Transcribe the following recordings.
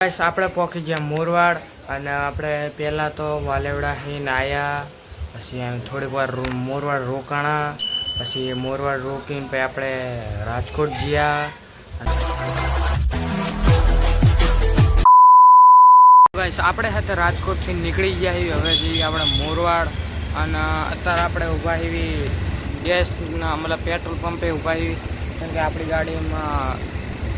Guys આપણે પહોંચી ગયા મોરવાડ અને આપણે પહેલાં તો વાલેવડા હીને આવ્યા, પછી એમ થોડીક વાર મોરવાડ રોકાણા, પછી મોરવાડ રોકીને પછી આપણે રાજકોટ ગયા. ગાઈસ આપણે સાથે રાજકોટથી નીકળી ગયા છીએ, હવે જઈએ આપણે મોરવાડ. અને અત્યારે આપણે ઊભા એવી ગેસના મતલબ પેટ્રોલ પંપે ઊભા એવી, કેમ કે આપણી ગાડીમાં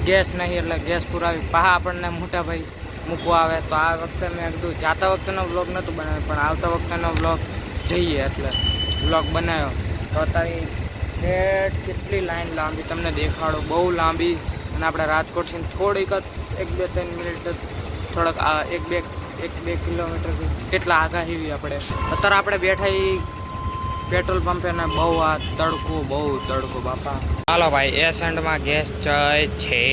ગેસ નહીં એટલે ગેસ પુરાવી પાહા આપણને મોટા ભાઈ મૂકવા આવે. તો આ વખતે મેં કીધું જાતા વખતેનો વ્લોગ નહોતું બનાવ્યો, પણ આવતા વખતેનો વ્લોગ જઈએ એટલે વ્લોગ બનાવ્યો. તો અત્યારે કેટલી લાઈન લાંબી તમને દેખાડો, બહુ લાંબી. અને આપણે રાજકોટથી થોડીક જ 1-2-3 મિનિટ થોડાક 1-2 કિલોમીટર કેટલા આગા એવી આપણે અત્યારે આપણે બેઠા પેટ્રોલ પંપે ને બહુ આ તડકો બાપા. ચાલો ભાઈ, એ સેન્ડમાં ગેસ જાય છે.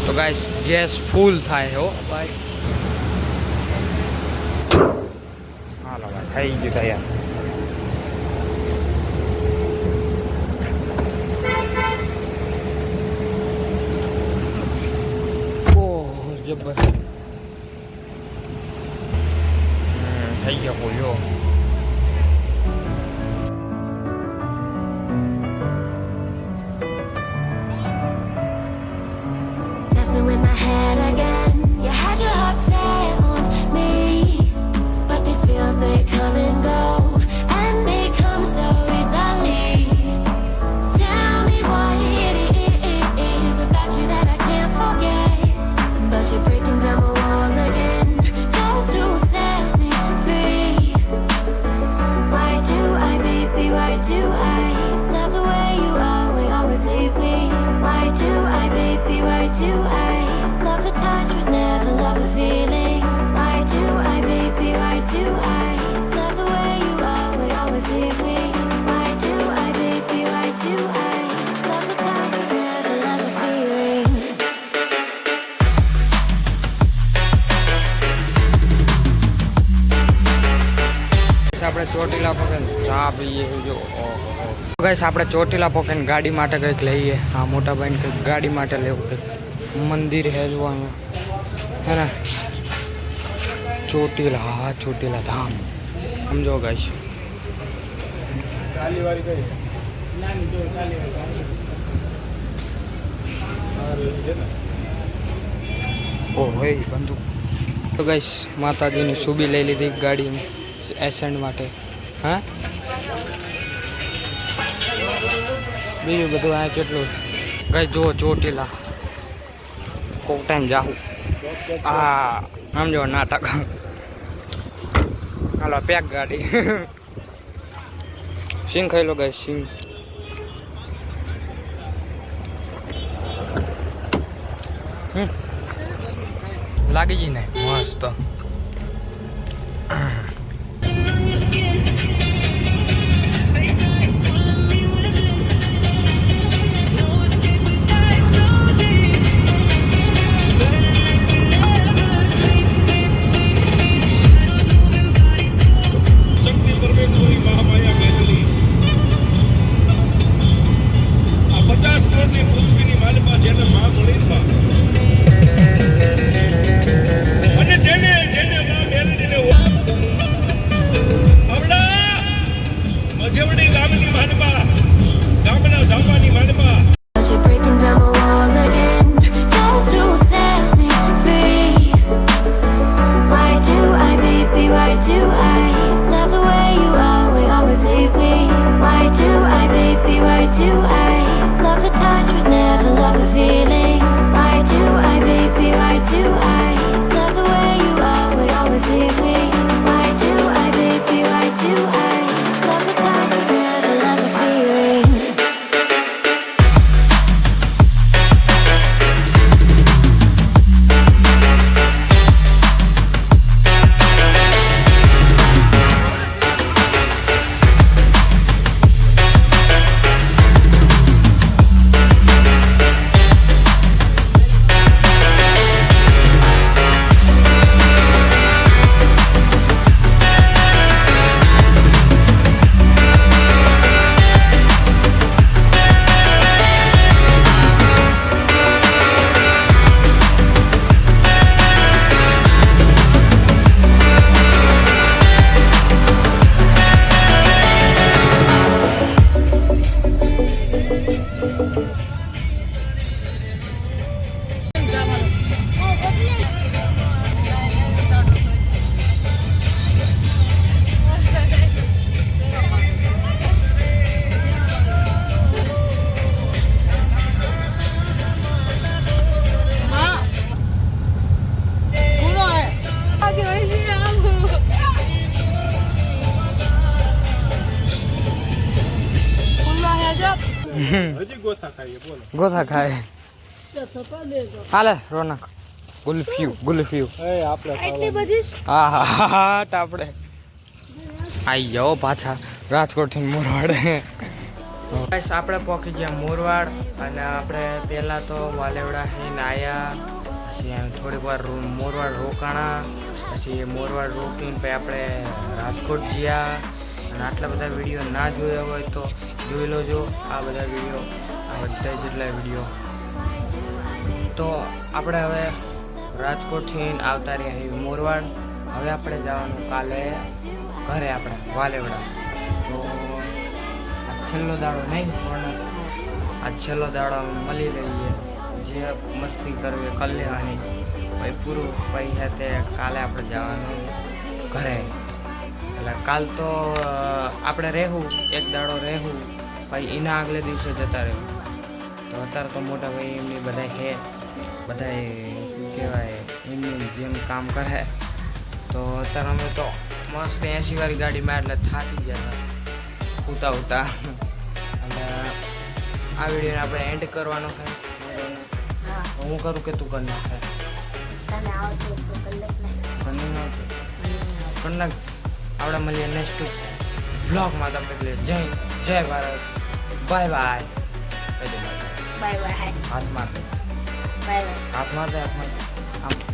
તો ગાઈસ ગેસ ફૂલ થાય હો ભાઈ. હાલો ભાઈ, થઈ ગયું તૈયાર. ઓહ જબર થઈ ગયો ફૂલ જો. With my head again, you had your heart set on me, but these feels they come and go, and they come so easily. Tell me what it is about you that I can't forget, but you're breaking down my walls again just to set me free. Why do I, baby, why do I love the way you are, we always leave me? Why do I, baby, why do I love the touch but never love the feeling? Why do I, baby, why do I love the way you are, we always leave me? Why do I, baby, why do I love the touch but never love the feeling? આપણે ચોટીલા પકડીને ચા પીએ જો. Guys આપણે ચોટીલા પકડીને ગાડી માટે કંઈક લઈએ. હા, મોટા ભાઈને કંઈક ગાડી માટે લેવું, કંઈક મંદિર હે જો અહીંયા હે ને ચોટીલા. હા, ચોટીલા ધામ સમજો ગાઈસ. ઓ હોય બંધુ. તો ગાઈસ માતાજીની સુબી લઈ લીધી ગાડીની એસેન્ટ માટે. હા, બીજું બધું આ કેટલું ગાઈસ જો ચોટીલા કોક ટાઈમ જાઉં. હા સમજો નાટક. હાલો પેક ગાડી. સિંગ ખાઈ લો ગાઈસ, સિંગ. લાગી જઈ ને મસ્ત. હજી ગોથા ખાઈએ બોલો. ગોથા ખાય હાલે રોનક ગુલ્ફિયું આપણે હા હા હા આપણે આઈ જાઓ પાછા રાજકોટ થી મોરવાડ ગાઈસ આપણે પહોંચી ગયા મોરવાડ અને આપણે પહેલા તો વાલેવડા થઈને આવ્યા પછી થોડીક વાર મોરવાડ રોકાણા પછી મોરવાડ રોકીને પછી આપણે રાજકોટ ગયા અને આટલા બધા વિડીયો ના જોયા હોય તો જોઈ લોજો આ બધા વિડીયો આ બધા જેટલા વિડીયો તો આપણે હવે રાજકોટથી આવતા રહ્યા છીએ મોરવાડ હવે આપણે જવાનું કાલે ઘરે આપણે વાલેવડા તો આ છેલ્લો દાડો નહીં પણ આ છેલ્લો દાડો મળી લઈએ જે મસ્તી કરવી કરી લેવાની પછી પૂરું પછી તે કાલે આપણે જવાનું ઘરે એટલે કાલ તો આપણે રહેવું એક દાડો રહેવું પછી એના આગલે દિવસે જતા રહેવું તો અત્યારે તો મોટા ભાઈ એમની બધા હે બધા શું કહેવાય એમની જેમ કામ કરે તો અત્યારે અમે તો મસ્ત 80 વાળી ગાડીમાં એટલે થાકી ગયા હતા ઉતા અને આ વિડીયોને આપણે એન્ડ કરવાનો છે હું કરું કે તું કરી નાખે કન્નક આપણે મળીએ નેક્સ્ટ બ્લોગમાં તમને જય Bharat bye bye bye bye હાથ મારતે બાય બાય હાથ મારતે આમ